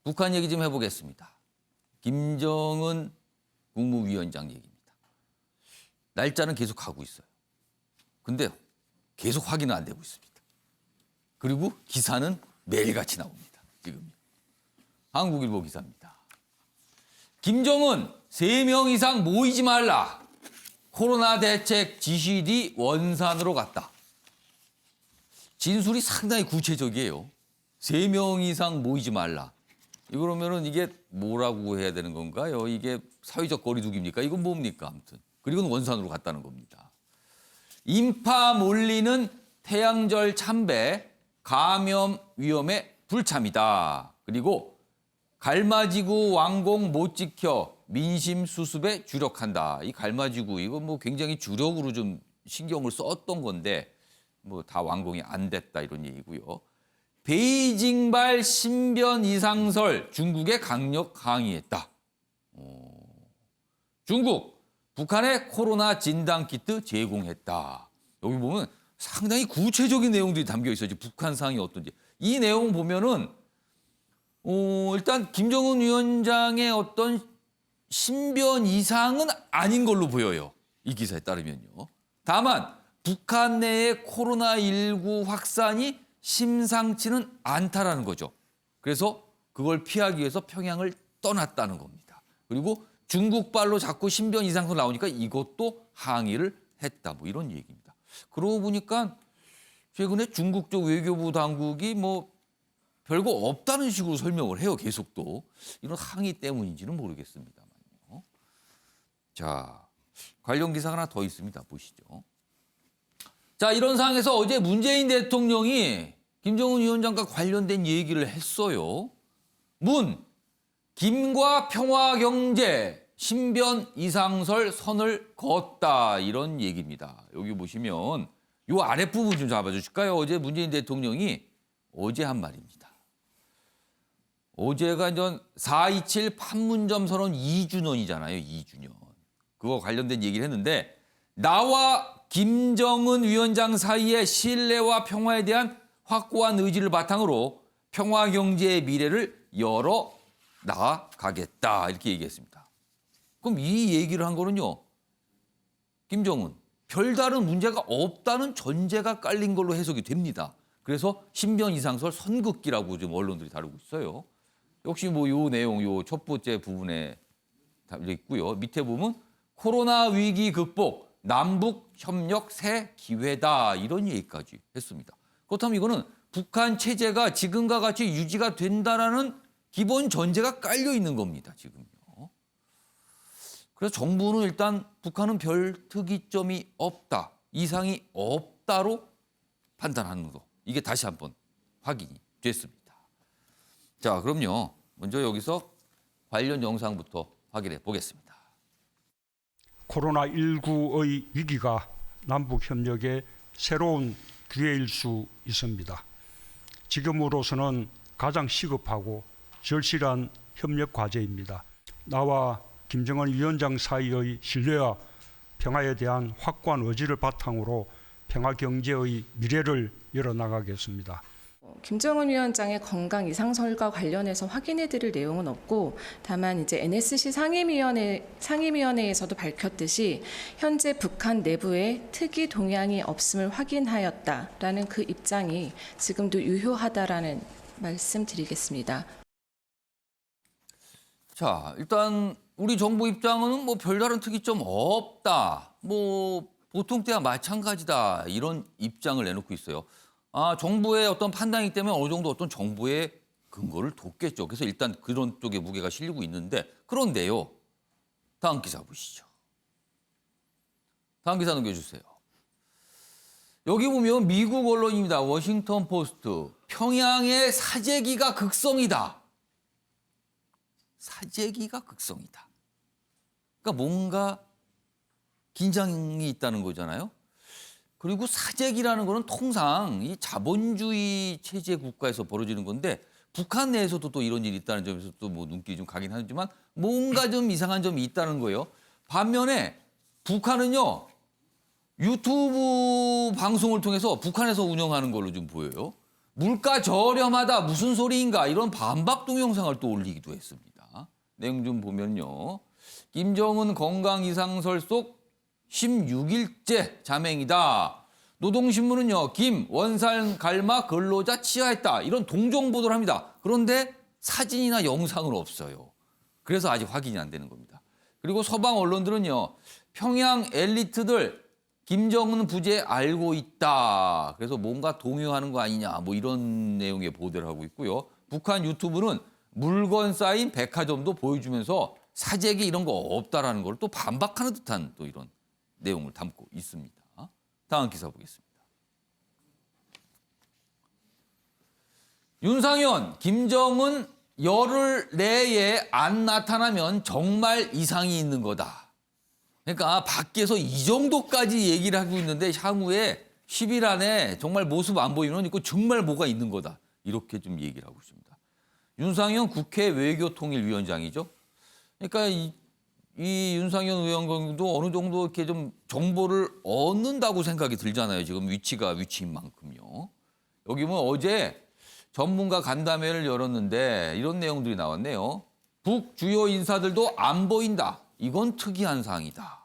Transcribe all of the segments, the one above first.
북한 얘기 좀 해보겠습니다. 김정은 국무위원장 얘기입니다. 날짜는 계속 가고 있어요. 근데 계속 확인은 안 되고 있습니다. 그리고 기사는 매일같이 나옵니다. 지금 한국일보 기사입니다. 김정은 3명 이상 모이지 말라. 코로나 대책 지시 뒤 원산으로 갔다. 진술이 상당히 구체적이에요. 3명 이상 모이지 말라. 그러면은 이게 뭐라고 해야 되는 건가요? 이게 사회적 거리두기입니까? 이건 뭡니까? 아무튼. 그리고는 원산으로 갔다는 겁니다. 인파 몰리는 태양절 참배, 감염 위험에 불참이다. 그리고 갈마지구 완공 못 지켜 민심 수습에 주력한다. 이 갈마지구 이거 뭐 굉장히 주력으로 좀 신경을 썼던 건데 뭐 다 완공이 안 됐다 이런 얘기고요. 베이징발 신변 이상설 중국에 강력 항의했다. 중국 북한에 코로나 진단키트 제공했다. 여기 보면 상당히 구체적인 내용들이 담겨 있어요. 북한 상황이 어떤지. 이 내용 보면은 일단 김정은 위원장의 어떤 신변 이상은 아닌 걸로 보여요. 이 기사에 따르면요. 다만 북한 내의 코로나19 확산이 심상치는 않다라는 거죠. 그래서 그걸 피하기 위해서 평양을 떠났다는 겁니다. 그리고 중국발로 자꾸 신변 이상설 나오니까 이것도 항의를 했다. 뭐 이런 얘기입니다. 그러고 보니까 최근에 중국 쪽 외교부 당국이 뭐 별거 없다는 식으로 설명을 해요. 계속 또. 이런 항의 때문인지는 모르겠습니다만요. 자, 관련 기사가 하나 더 있습니다. 보시죠. 자, 이런 상황에서 어제 문재인 대통령이 김정은 위원장과 관련된 얘기를 했어요. 김과 평화경제, 신변 이상설 선을 그었다. 이런 얘기입니다. 여기 보시면 이 아랫부분 좀 잡아주실까요? 어제 문재인 대통령이 어제 한 말입니다. 어제가 이제 4.27 판문점 선언 2주년이잖아요. 2주년. 그거 관련된 얘기를 했는데 나와 김정은 위원장 사이의 신뢰와 평화에 대한 확고한 의지를 바탕으로 평화경제의 미래를 열어 나가겠다. 이렇게 얘기했습니다. 그럼 이 얘기를 한 거는요. 김정은 별다른 문제가 없다는 전제가 깔린 걸로 해석이 됩니다. 그래서 신변 이상설 선긋기라고 지금 언론들이 다루고 있어요. 역시 뭐 요 내용 요 첫 번째 부분에 달려 있고요. 밑에 보면 코로나 위기 극복 남북 협력 새 기회다 이런 얘기까지 했습니다. 그렇다면 이거는 북한 체제가 지금과 같이 유지가 된다라는 기본 전제가 깔려 있는 겁니다. 지금요. 그래서 정부는 일단 북한은 별 특이점이 없다, 이상이 없다로 판단하는 거. 이게 다시 한번 확인이 됐습니다. 자, 그럼요. 먼저 여기서 관련 영상부터 확인해 보겠습니다. 코로나19의 위기가 남북협력의 새로운 기회일 수 있습니다. 지금으로서는 가장 시급하고 절실한 협력 과제입니다. 나와 김정은 위원장 사이의 신뢰와 평화에 대한 확고한 의지를 바탕으로 평화 경제의 미래를 열어나가겠습니다. 김정은 위원장의 건강 이상설과 관련해서 확인해드릴 내용은 없고, 다만 이제 NSC 상임위원회에서도 밝혔듯이 현재 북한 내부에 특이 동향이 없음을 확인하였다라는 그 입장이 지금도 유효하다라는 말씀드리겠습니다. 자, 일단 우리 정부 입장은 뭐 별다른 특이점 없다. 뭐 보통 때와 마찬가지다. 이런 입장을 내놓고 있어요. 정부의 어떤 판단이기 때문에 어느 정도 어떤 정부의 근거를 뒀겠죠. 그래서 일단 그런 쪽에 무게가 실리고 있는데 그런데요. 다음 기사 보시죠. 다음 기사 넘겨주세요. 여기 보면 미국 언론입니다. 워싱턴 포스트. 평양의 사재기가 극성이다. 사재기가 극성이다. 그러니까 뭔가 긴장이 있다는 거잖아요. 그리고 사재기라는 거는 통상 이 자본주의 체제 국가에서 벌어지는 건데 북한 내에서도 또 이런 일이 있다는 점에서 또 뭐 눈길이 좀 가긴 하지만 뭔가 좀 이상한 점이 있다는 거예요. 반면에 북한은요. 유튜브 방송을 통해서 북한에서 운영하는 걸로 좀 보여요. 물가 저렴하다 무슨 소리인가 이런 반박 동영상을 또 올리기도 했습니다. 내용 좀 보면요. 김정은 건강 이상설 속 16일째 자맹이다. 노동신문은요. 김 원산 갈마 근로자 치하했다. 이런 동정 보도를 합니다. 그런데 사진이나 영상은 없어요. 그래서 아직 확인이 안 되는 겁니다. 그리고 서방 언론들은요. 평양 엘리트들 김정은 부재 알고 있다. 그래서 뭔가 동요하는 거 아니냐. 뭐 이런 내용의 보도를 하고 있고요. 북한 유튜브는 물건 쌓인 백화점도 보여주면서 사재기 이런 거 없다라는 걸 또 반박하는 듯한 또 이런 내용을 담고 있습니다. 다음 기사 보겠습니다. 윤상현, 김정은 열흘 내에 안 나타나면 정말 이상이 있는 거다. 그러니까 밖에서 이 정도까지 얘기를 하고 있는데 향후에 10일 안에 정말 모습 안 보이면 이거 정말 뭐가 있는 거다. 이렇게 좀 얘기를 하고 있습니다. 윤상현 국회 외교통일위원장이죠. 그러니까 이 윤상현 의원도 어느 정도 이렇게 좀 정보를 얻는다고 생각이 들잖아요. 지금 위치인 만큼요. 여기 보면 어제 전문가 간담회를 열었는데 이런 내용들이 나왔네요. 북 주요 인사들도 안 보인다. 이건 특이한 사항이다.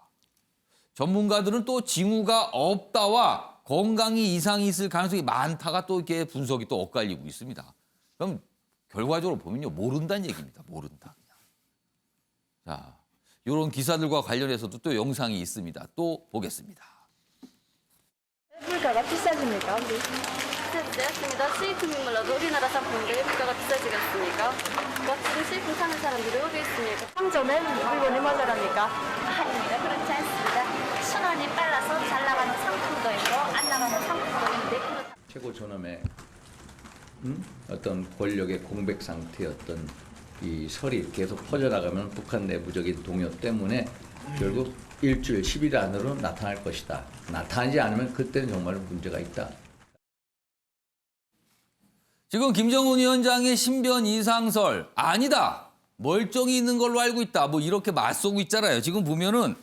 전문가들은 또 징후가 없다와 건강이 이상이 있을 가능성이 많다가 또 이렇게 분석이 또 엇갈리고 있습니다. 그럼 결과적으로 보면요. 모른다는 얘기입니다. 모른다. 자, 이런 기사들과 관련해서도 또 영상이 있습니다. 또 보겠습니다. 물가가 비싸집니까? 우리? 비싸지않습니다. 수입품이라도 우리나라 상품인데 물가가 비싸지겠습니까? 지금 수입품 사는 사람들이 어디 있습니까? 상점에 물건이 모자랍니까? 아닙니다. 그렇지 않습니다. 순환이 빨라서 잘 나가는 상품도 있고 안 나가는 상품도 있는데 최고 존엄의 어떤 권력의 공백 상태였던 이 설이 계속 퍼져나가면 북한 내부적인 동요 때문에 결국 일주일 10일 안으로 나타날 것이다. 나타나지 않으면 그때는 정말 문제가 있다. 지금 김정은 위원장의 신변 이상설 아니다. 멀쩡히 있는 걸로 알고 있다. 뭐 이렇게 맞서고 있잖아요. 지금 보면은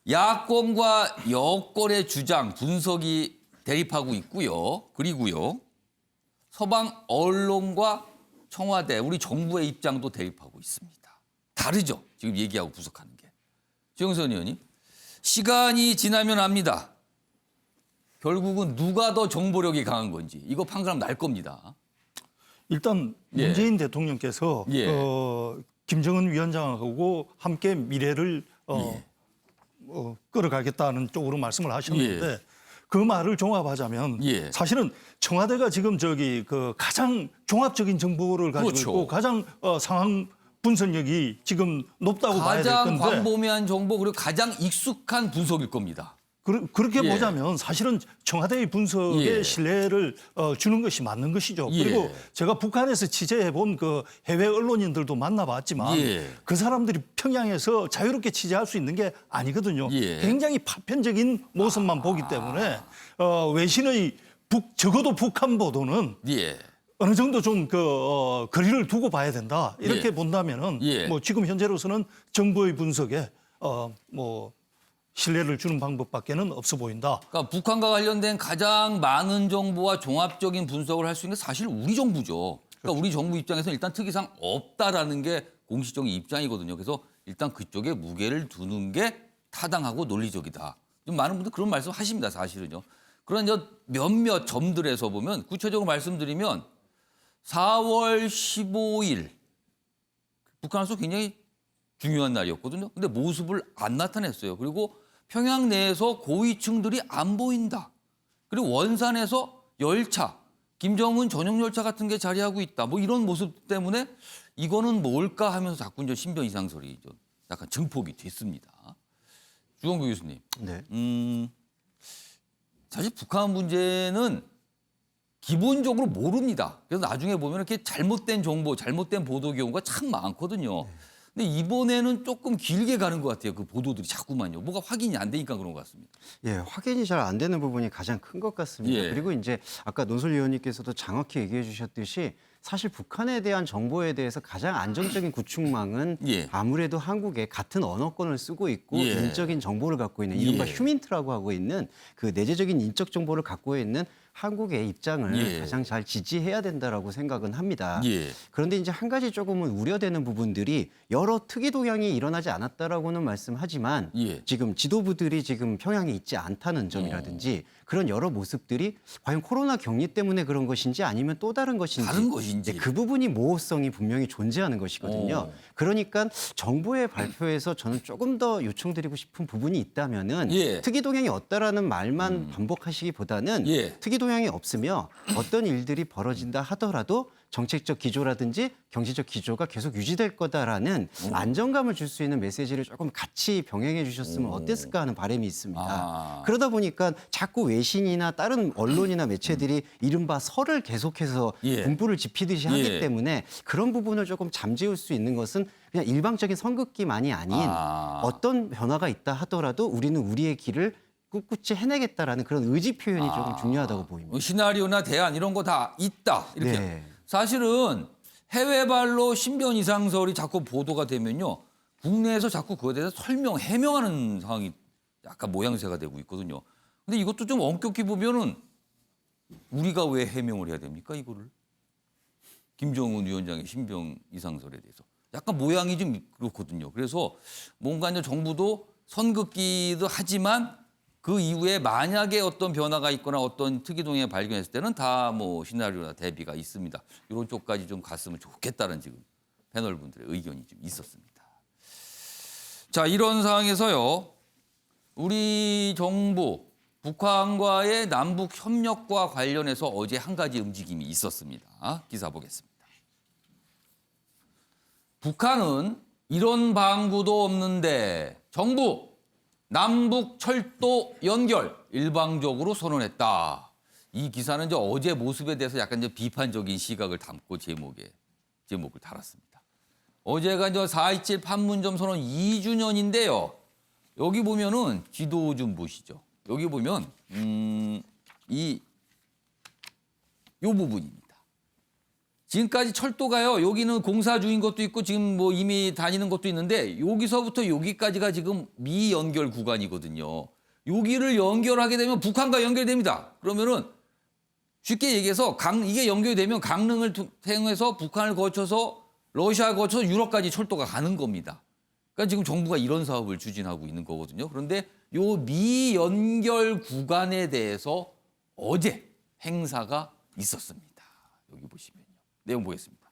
야권과 여권의 주장 분석이 대립하고 있고요. 그리고요. 서방 언론과 청와대, 우리 정부의 입장도 대립하고 있습니다. 다르죠. 지금 얘기하고 분석하는 게. 주영선 의원님, 시간이 지나면 압니다. 결국은 누가 더 정보력이 강한 건지 이거 판가름 날 겁니다. 일단 예. 문재인 대통령께서 예. 김정은 위원장하고 함께 미래를 끌어가겠다는 쪽으로 말씀을 하셨는데 예. 그 말을 종합하자면 예. 사실은 청와대가 지금 가장 종합적인 정보를 가지고 그렇죠. 있고 가장 상황 분석력이 지금 높다고 봐야 될 가장 건데 광범위한 정보 그리고 가장 익숙한 분석일 겁니다. 그렇게 예. 보자면 사실은 청와대의 분석에 예. 신뢰를 주는 것이 맞는 것이죠. 예. 그리고 제가 북한에서 취재해본 그 해외 언론인들도 만나봤지만 예. 그 사람들이 평양에서 자유롭게 취재할 수 있는 게 아니거든요. 예. 굉장히 파편적인 모습만 보기 때문에 외신의 적어도 북한 보도는 예. 어느 정도 좀 거리를 두고 봐야 된다. 이렇게 예. 본다면은 예. 뭐 지금 현재로서는 정부의 분석에 신뢰를 주는 방법밖에는 없어 보인다. 그러니까 북한과 관련된 가장 많은 정보와 종합적인 분석을 할 수 있는 게 사실 우리 정부죠. 그러니까 우리 정부 입장에서는 일단 특이사항 없다라는 게 공식적인 입장이거든요. 그래서 일단 그쪽에 무게를 두는 게 타당하고 논리적이다. 좀 많은 분들 그런 말씀 하십니다. 사실은요. 그런 몇몇 점들에서 보면 구체적으로 말씀드리면 4월 15일 북한에서 굉장히 중요한 날이었거든요. 근데 모습을 안 나타냈어요. 그리고 평양 내에서 고위층들이 안 보인다. 그리고 원산에서 열차, 김정은 전용 열차 같은 게 자리하고 있다. 뭐 이런 모습 때문에 이거는 뭘까 하면서 자꾸 이제 신변 이상설이 약간 증폭이 됐습니다. 주원구 교수님. 네. 사실 북한 문제는 기본적으로 모릅니다. 그래서 나중에 보면 이렇게 잘못된 정보, 잘못된 보도 경우가 참 많거든요. 근데 이번에는 조금 길게 가는 것 같아요. 그 보도들이 자꾸만요. 뭐가 확인이 안 되니까 그런 것 같습니다. 예, 확인이 잘 안 되는 부분이 가장 큰 것 같습니다. 예. 그리고 이제 아까 논설 위원님께서도 정확히 얘기해 주셨듯이 사실 북한에 대한 정보에 대해서 가장 안정적인 구축망은 예. 아무래도 한국의 같은 언어권을 쓰고 있고 예. 인적인 정보를 갖고 있는 이른바 예. 휴민트라고 하고 있는 그 내재적인 인적 정보를 갖고 있는 한국의 입장을 예. 가장 잘 지지해야 된다라고 생각은 합니다. 예. 그런데 이제 한 가지 조금은 우려되는 부분들이 여러 특이 동향이 일어나지 않았다라고는 말씀하지만 예. 지금 지도부들이 지금 평양에 있지 않다는 점이라든지 그런 여러 모습들이 과연 코로나 격리 때문에 그런 것인지 아니면 또 다른 것인지 다른 것인지. 그 부분이 모호성이 분명히 존재하는 것이거든요. 그러니까 정부의 발표에서 저는 조금 더 요청드리고 싶은 부분이 있다면은 예. 특이 동향이 없다라는 말만 반복하시기보다는 예. 특이 동향이 없으며 어떤 일들이 벌어진다 하더라도 정책적 기조라든지 경제적 기조가 계속 유지될 거다라는 안정감을 줄 수 있는 메시지를 조금 같이 병행해 주셨으면 어땠을까 하는 바람이 있습니다. 아. 그러다 보니까 자꾸 외신이나 다른 언론이나 매체들이 이른바 설을 계속해서 예. 분부를 지피듯이 하기 예. 때문에 그런 부분을 조금 잠재울 수 있는 것은 그냥 일방적인 선긋기만이 아닌 아. 어떤 변화가 있다 하더라도 우리는 우리의 길을 꿋꿋이 해내겠다라는 그런 의지 표현이 조금 중요하다고 보입니다. 시나리오나 대안 이런 거 다 있다. 이렇게. 네. 사실은 해외발로 신변 이상설이 자꾸 보도가 되면요. 국내에서 자꾸 그거에 대해서 해명하는 상황이 약간 모양새가 되고 있거든요. 근데 이것도 좀 엄격히 보면은 우리가 왜 해명을 해야 됩니까, 이거를? 김정은 위원장의 신병 이상설에 대해서. 약간 모양이 좀 그렇거든요. 그래서 뭔가 이제 정부도 선긋기도 하지만 그 이후에 만약에 어떤 변화가 있거나 어떤 특이동향을 발견했을 때는 다 뭐 시나리오나 대비가 있습니다. 이런 쪽까지 좀 갔으면 좋겠다는 지금 패널 분들의 의견이 좀 있었습니다. 자, 이런 상황에서요. 우리 정부 북한과의 남북 협력과 관련해서 어제 한 가지 움직임이 있었습니다. 기사 보겠습니다. 북한은 이런 방구도 없는데 정부 남북 철도 연결 일방적으로 선언했다. 이 기사는 이제 어제 모습에 대해서 약간 이제 비판적인 시각을 담고 제목을 달았습니다. 어제가 이제 4.27 판문점 선언 2주년인데요. 여기 보면은 지도 좀 보시죠. 여기 보면 요 부분입니다. 지금까지 철도가요. 여기는 공사 중인 것도 있고 지금 뭐 이미 다니는 것도 있는데 여기서부터 여기까지가 지금 미연결 구간이거든요. 여기를 연결하게 되면 북한과 연결됩니다. 그러면은 쉽게 얘기해서 이게 연결이 되면 강릉을 통해서 북한을 거쳐서 러시아를 거쳐서 유럽까지 철도가 가는 겁니다. 그러니까 지금 정부가 이런 사업을 추진하고 있는 거거든요. 그런데 요 미연결 구간에 대해서 어제 행사가 있었습니다. 여기 보시면요. 내용 보겠습니다.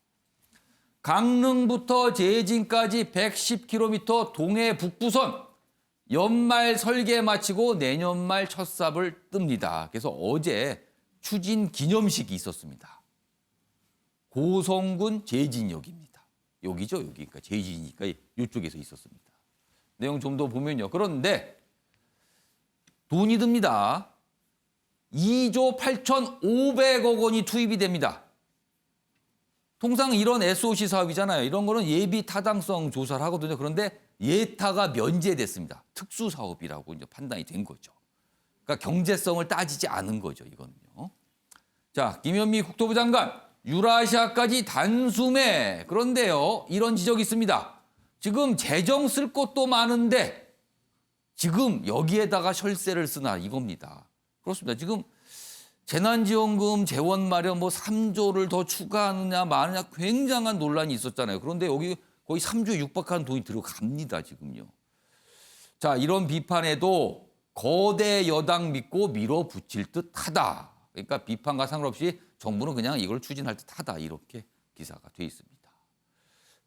강릉부터 제진까지 110km 동해 북부선 연말 설계 마치고 내년 말 첫 삽을 뜹니다. 그래서 어제 추진 기념식이 있었습니다. 고성군 제진역입니다. 여기죠, 여기. 그러니까 제진이니까 이쪽에서 있었습니다. 내용 좀 더 보면요. 그런데 돈이 듭니다. 2조 8,500억 원이 투입이 됩니다. 통상 이런 SOC 사업이잖아요. 이런 거는 예비 타당성 조사를 하거든요. 그런데 예타가 면제됐습니다. 특수 사업이라고 이제 판단이 된 거죠. 그러니까 경제성을 따지지 않은 거죠, 이거는요. 자, 김현미 국토부 장관, 유라시아까지 단숨에. 그런데요, 이런 지적이 있습니다. 지금 재정 쓸 것도 많은데 지금 여기에다가 혈세를 쓰나 이겁니다. 그렇습니다. 지금 재난지원금 재원 마련 뭐 3조를 더 추가하느냐 마느냐 굉장한 논란이 있었잖아요. 그런데 여기 거의 3조 육박한 돈이 들어갑니다, 지금요. 자, 이런 비판에도 거대 여당 믿고 밀어붙일 듯하다. 그러니까 비판과 상관없이 정부는 그냥 이걸 추진할 듯하다. 이렇게 기사가 돼 있습니다.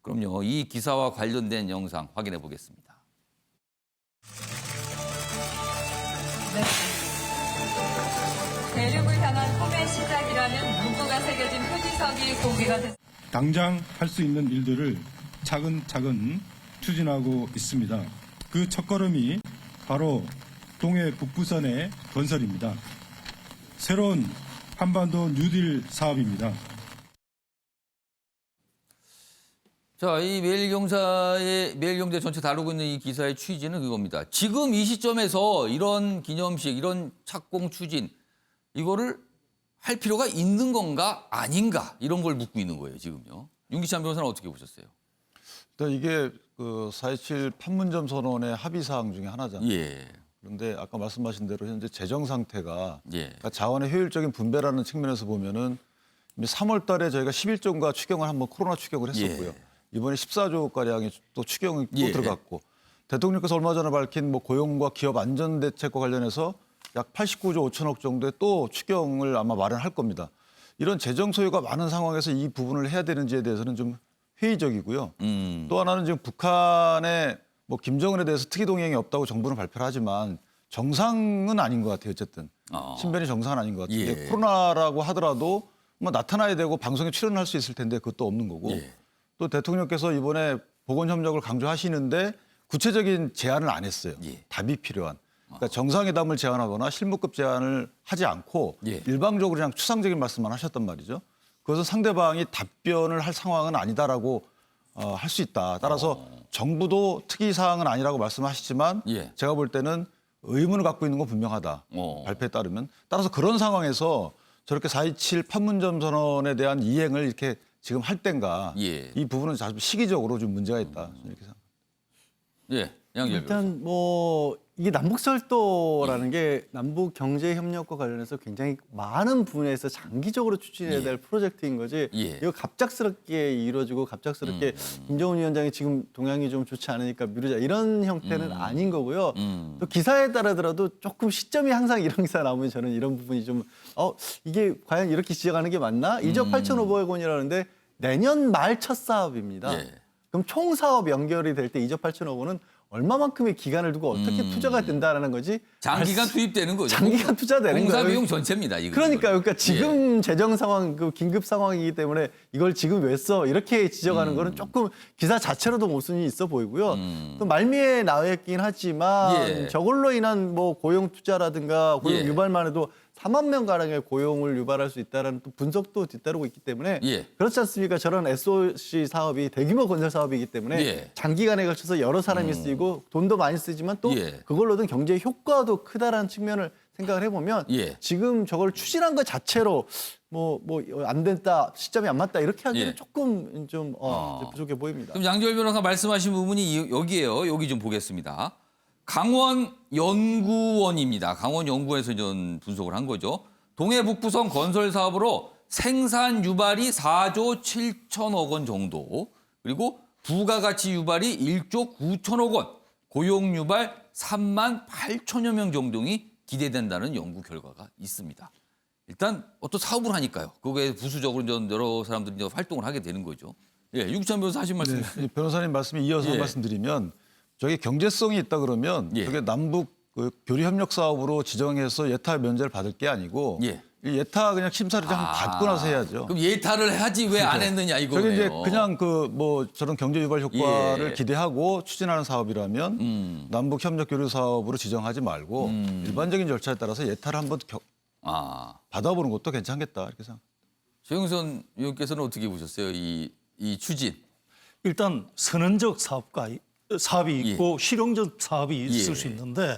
그럼요, 이 기사와 관련된 영상 확인해 보겠습니다. 네. 대륙을 향한 꿈의 시작이라는 문구가 새겨진 표지석이 공개가 됐습니다. 당장 할 수 있는 일들을 차근차근 추진하고 있습니다. 그 첫걸음이 바로 동해 북부선의 건설입니다. 새로운 한반도 뉴딜 사업입니다. 자, 이 매일경제 전체 다루고 있는 이 기사의 취지는 그겁니다. 지금 이 시점에서 이런 기념식, 이런 착공 추진, 이거를 할 필요가 있는 건가 아닌가 이런 걸 묻고 있는 거예요, 지금요. 윤기찬 변호사는 어떻게 보셨어요? 일단 이게 그 4.27 판문점 선언의 합의 사항 중에 하나잖아요. 예. 그런데 아까 말씀하신 대로 현재 재정 상태가 예. 그러니까 자원의 효율적인 분배라는 측면에서 보면은 이미 3월 달에 저희가 11조인가 추경을 한번 코로나 추경을 했었고요. 예. 이번에 14조 가량의 또 추경이 또 예. 들어갔고 대통령께서 얼마 전에 밝힌 뭐 고용과 기업 안전 대책과 관련해서 약 89조 5천억 정도의 또 추경을 아마 마련할 겁니다. 이런 재정 소요가 많은 상황에서 이 부분을 해야 되는지에 대해서는 좀 회의적이고요. 또 하나는 지금 북한의 뭐 김정은에 대해서 특이 동행이 없다고 정부는 발표를 하지만 정상은 아닌 것 같아요. 어쨌든 신변이 정상은 아닌 것 같아요. 예. 코로나라고 하더라도 뭐 나타나야 되고 방송에 출연할 수 있을 텐데 그것도 없는 거고 예. 또 대통령께서 이번에 보건 협력을 강조하시는데 구체적인 제안을 안 했어요. 예. 답이 필요한. 그러니까 정상회담을 제안하거나 실무급 제안을 하지 않고 예. 일방적으로 그냥 추상적인 말씀만 하셨단 말이죠. 그것은 상대방이 답변을 할 상황은 아니다라고 할 수 있다. 따라서 정부도 특이 사항은 아니라고 말씀하시지만 예. 제가 볼 때는 의문을 갖고 있는 건 분명하다. 발표에 따르면. 따라서 그런 상황에서 저렇게 4.27 판문점 선언에 대한 이행을 이렇게 지금 할 땐가 예. 이 부분은 좀 시기적으로 좀 문제가 있다. 저는 이렇게 생각합니다. 예. 양결 변호사. 일단 뭐 이게 남북설도라는 게 남북 경제 협력과 관련해서 굉장히 많은 부분에서 장기적으로 추진해야 될 프로젝트인 거지. 예. 이거 갑작스럽게 이루어지고 갑작스럽게 김정은 위원장이 지금 동향이 좀 좋지 않으니까 미루자 이런 형태는 아닌 거고요. 또 기사에 따르더라도 조금 시점이 항상 이런 기사 나오면 저는 이런 부분이 좀 이게 과연 이렇게 시작하는 게 맞나? 2조 8,500억 원이라는데 내년 말 첫 사업입니다. 예. 그럼 총 사업 연결이 될 때 2조 8,500억 원은 얼마만큼의 기간을 두고 어떻게 투자가 된다라는 거지? 장기간 투입되는 거죠. 장기간 투자되는 공사 거예요. 비용 전체입니다. 이거. 그러니까 예. 지금 재정 상황, 그 긴급 상황이기 때문에 이걸 지금 왜 써? 이렇게 지적하는 거는 조금 기사 자체로도 모순이 있어 보이고요. 또 말미에 나와 있긴 하지만 예. 저걸로 인한 뭐 고용 투자라든가 고용 예. 유발만 해도 4만 명 가량의 고용을 유발할 수 있다라는 또 분석도 뒤따르고 있기 때문에 예. 그렇지 않습니까? 저런 SOC 사업이 대규모 건설 사업이기 때문에 예. 장기간에 걸쳐서 여러 사람이 쓰이고 돈도 많이 쓰지만 또 예. 그걸로 얻은 경제 효과도 크다라는 측면을 생각을 해보면 예. 지금 저걸 추진한 것 자체로 뭐 안 됐다, 시점이 안 맞다 이렇게 하기는 예. 조금 좀 이제 부족해 보입니다. 그럼 양지열 변호사 말씀하신 부분이 여기에요. 여기 좀 보겠습니다. 강원 연구원입니다. 강원 연구원에서 전 분석을 한 거죠. 동해 북부선 건설 사업으로 생산 유발이 4조 7천억 원 정도, 그리고 부가가치 유발이 1조 9천억 원, 고용 유발 3만 8천여 명 정도이 기대된다는 연구 결과가 있습니다. 일단 어떤 사업을 하니까요. 그거에 부수적으로 이제 여러 사람들이 이제 활동을 하게 되는 거죠. 예, 유기찬 변호사 하신 말씀. 네, 변호사님 말씀에 이어서 예. 한 말씀 드리면 저게 경제성이 있다 그러면 예. 저게 남북 교류 협력 사업으로 지정해서 예타 면제를 받을 게 아니고 예. 이 예타 그냥 심사를 좀 받고 나서 해야죠. 그럼 예타를 하지 왜 안 했느냐 이거네요. 저게 이제 그냥 저런 경제 유발 효과를 예. 기대하고 추진하는 사업이라면 남북 협력 교류 사업으로 지정하지 말고 일반적인 절차에 따라서 예타를 한번 받아보는 것도 괜찮겠다 이렇게 생각. 최영선 의원께서는 어떻게 보셨어요? 이 추진. 일단 선언적 사업이 있고 실용적 사업이 있을 예. 수 있는데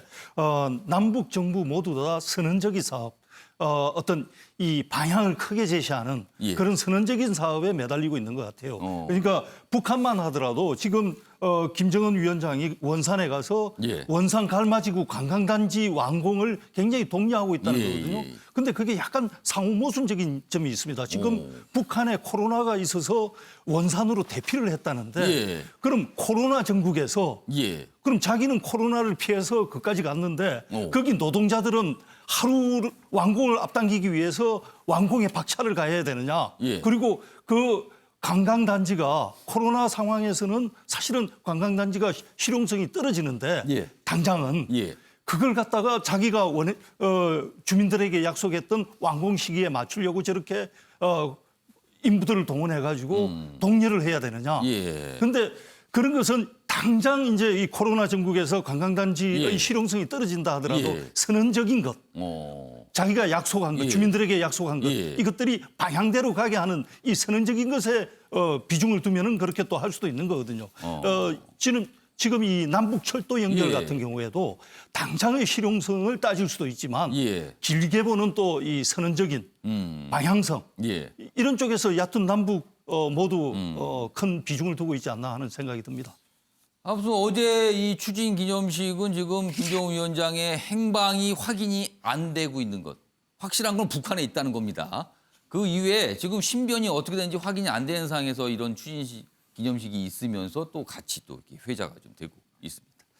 남북 정부 모두 다 선언적인 사업, 어떤 이 방향을 크게 제시하는 예. 그런 선언적인 사업에 매달리고 있는 것 같아요. 그러니까 북한만 하더라도 지금 김정은 위원장이 원산에 가서 예. 원산 갈마지구 관광단지 완공을 굉장히 독려하고 있다는 예. 거거든요. 근데 그게 약간 상호 모순적인 점이 있습니다. 지금 북한에 코로나가 있어서 원산으로 대피를 했다는데 예. 그럼 코로나 전국에서 예. 그럼 자기는 코로나를 피해서 그까지 갔는데 거기 노동자들은 하루 완공을 앞당기기 위해서 완공에 박차를 가해야 되느냐. 예. 그리고 그 관광단지가 코로나 상황에서는 사실은 관광단지가 실용성이 떨어지는데 예. 당장은 예. 그걸 갖다가 자기가 주민들에게 약속했던 완공 시기에 맞추려고 저렇게 인부들을 동원해가지고 독려를 해야 되느냐. 예. 근데 그런 것은 당장 이제 이 코로나 전국에서 관광단지의 예. 실용성이 떨어진다 하더라도 예. 선언적인 것, 자기가 약속한 것, 예. 주민들에게 약속한 것, 예. 이것들이 방향대로 가게 하는 이 선언적인 것에 비중을 두면은 그렇게 또 할 수도 있는 거거든요. 지금 이 남북 철도 연결 예. 같은 경우에도 당장의 실용성을 따질 수도 있지만 예. 길게 보는 또 이 선언적인 방향성 예. 이런 쪽에서 얕은 남북 모두 큰 비중을 두고 있지 않나 하는 생각이 듭니다. 아무튼 어제 이 추진 기념식은 지금 김정은 위원장의 행방이 확인이 안 되고 있는 것. 확실한 건 북한에 있다는 겁니다. 그 이후에 지금 신변이 어떻게 되는지 확인이 안 되는 상황에서 이런 추진 기념식이 있으면서 또 같이 또 이렇게 회자가 좀 되고 있습니다.